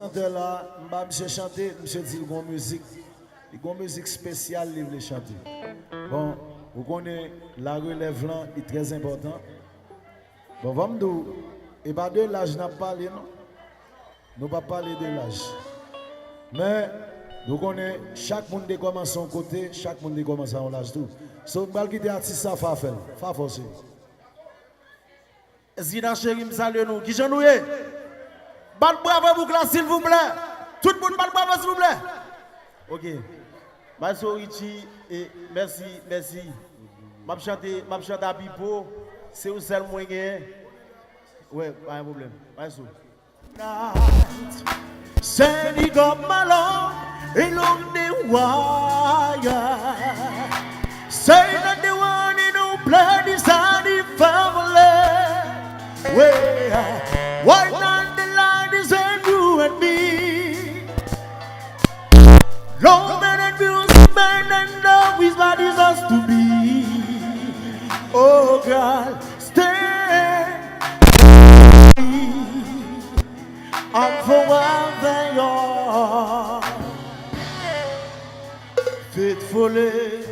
Chanteur là, monsieur chanter, monsieur dit une musique, une musique spéciale, il veut chanter. Bon, vous connaissez la relève là, est très important. Bon, vamos nous, et pas de l'âge n'a pas parlé, non? Nous pas parler de l'âge. Mais nous connaissons chaque monde commence son côté, chaque monde commence à l'âge tout. Sauf que qui est artiste ça fa faire, fa forcer. Zina chéri me salue nous, qui j'en nous est? Bat bravo pour classe s'il vous plaît. Tout le monde bat bravo s'il vous plaît. OK. Maso Richie et merci, merci. M'a chanté à pipo, c'est où seul moi gagne. Ouais, pas un problème. Maso. Sending up my love along the wire. Say that the one in who play this on the family. Where why not the line is and you and me? Love and music man and love is what is us to be. Oh God, stand up for what they are faithfully.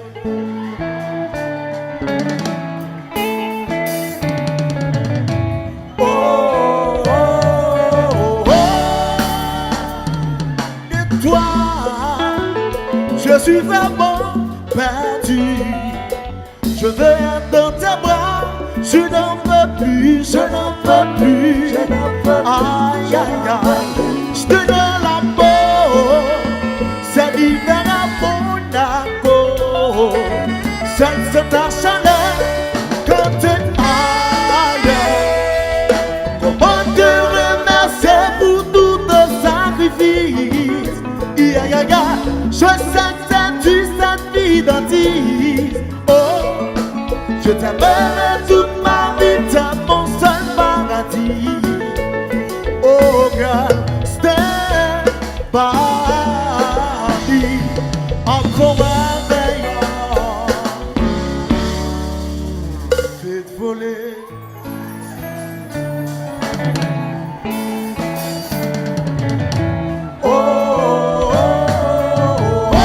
Oh, oh, oh, de toi, je suis vraiment perdu. Je veux être dans tes bras, je n'en peux plus, je n'en peux plus, je n'en peux plus. Aïe, aïe, aïe, je te donne la peau, c'est l'hiver à Monaco, c'est ta chaleur quand tu aïe. Comment te remercier pour tout ton sacrifice? Aïe, aïe, aïe, je sais que tu cette vie d'antise. Je t'aimerai toute ma vie, t'es mon seul paradis. Oh God, stand by me. Encore un veillant, faithfully. Oh, oh, oh, oh.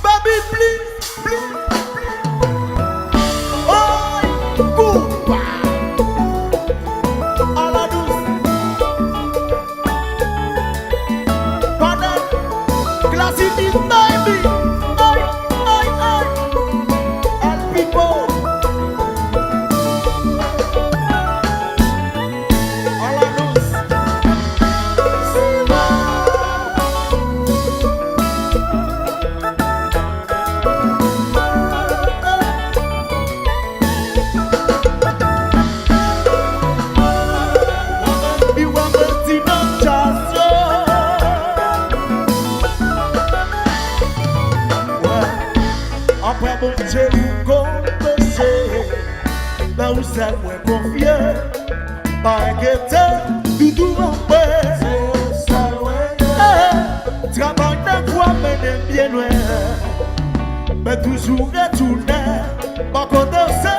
Baby, please, please. Après mon Dieu, vous confessez, là où c'est moins confié, pas inquiété, tout en paix. Travail d'un fois, mais bien loin, mais toujours retourner, par contre, ça,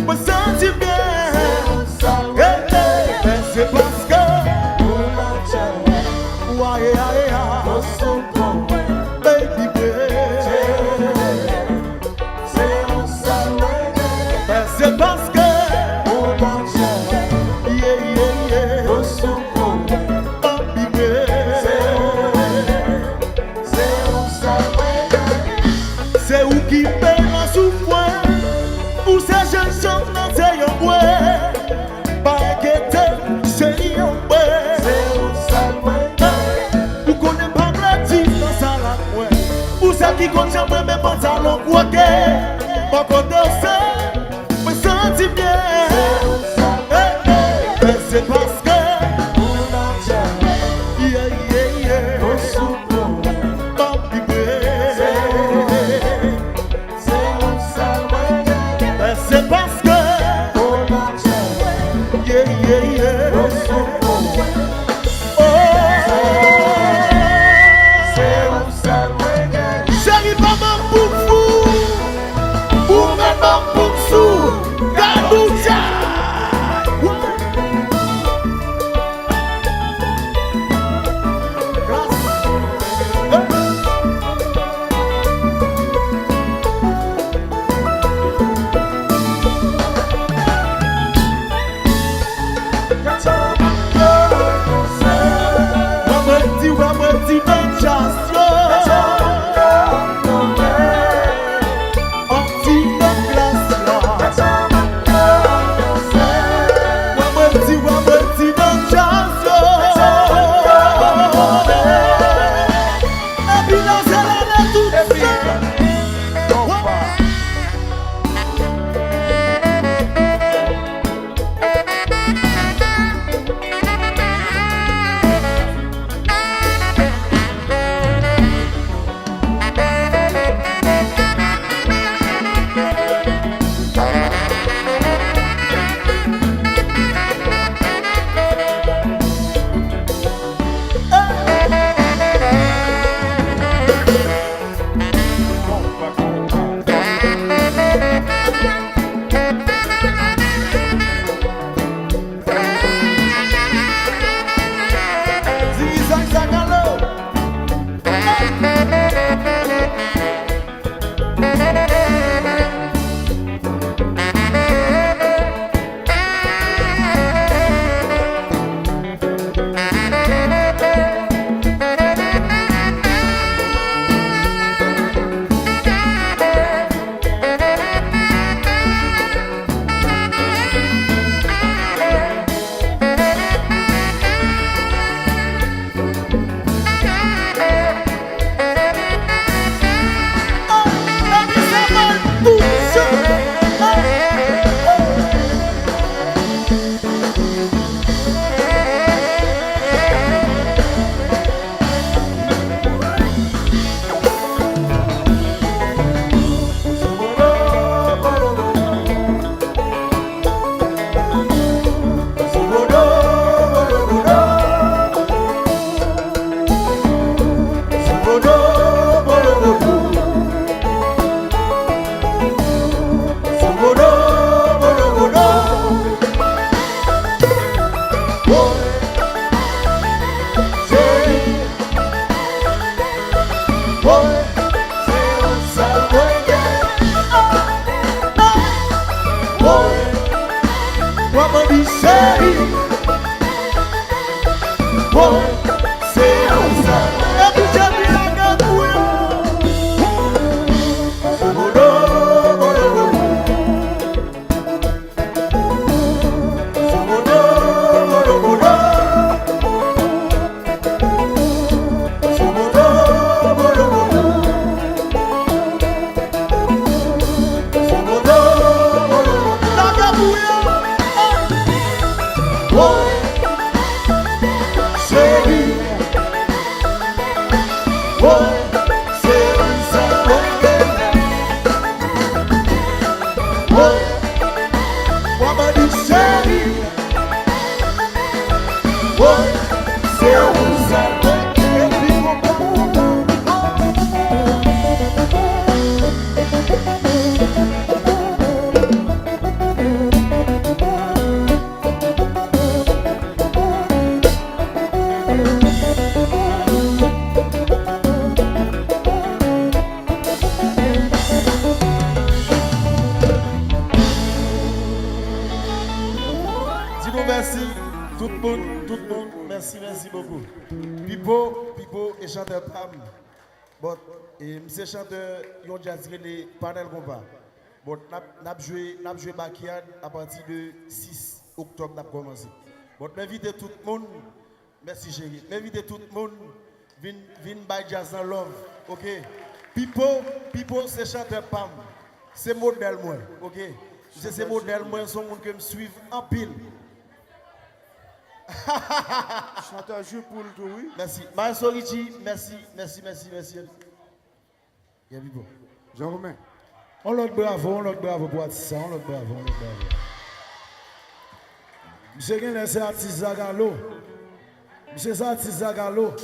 me sentir bien. C'est parce que, ouais, c'est parce que c'est où qui paye la souffrance pour ces jeunes gens dans ces yombois. Pas inquiété, c'est yombois. Vous connaissez pas la distance à la pointe. Pour ceux qui comptent jamais mes pantalons croqués. Pas contre ça. Senti bien, c'est parce que c'est parce que chérie, maman pour fou, pour maman pour sou. c'est comme ça. Et puis j'ai mis la gamme pour merci, tout le monde, merci beaucoup. Pipo et chanteur Pam. Bon, et monsieur chanteur, ils ont déjà tiré les panels compas. Bon, n'a joué Backyard à partir de 6 octobre, n'a commencé. Bon, m'invite tout le monde, merci chérie, m'invite tout le monde, vin by Jazz and Love, ok? Pipo c'est chanteur Pam, c'est modèle moi, ok? C'est modèle moi, sont monde que me suivent en pile. Chanteur Jules pour le tout, oui. Merci. Marsorici, merci. Bien, Pipo. Jean-Romain. On l'autre bravo pour ça, on l'autre bravo. Monsieur Guénin, c'est artiste Zagalo. Monsieur, c'est artiste Zagalo.